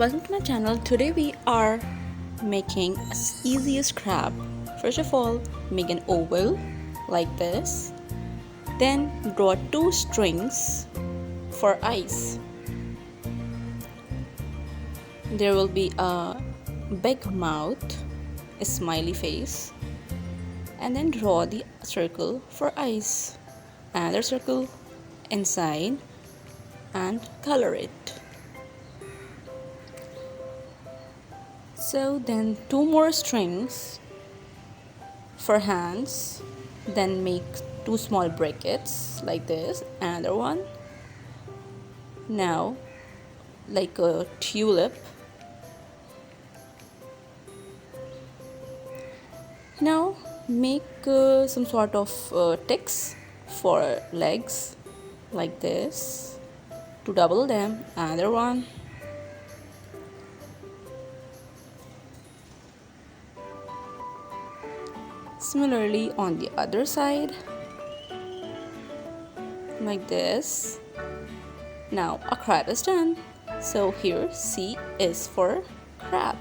Welcome to my channel. Today we are making easiest crab. First of all, make an oval like this. Then draw two strings for eyes. There will be a big mouth, a smiley face, and then draw the circle for eyes. Another circle inside and color it. So then two more strings for hands, then make two small brackets like this, another one. Now like a tulip. Now make some sort of ticks for legs like this, to double them, another one. Similarly on the other side like this. Now a crab is done. So here C is for crab.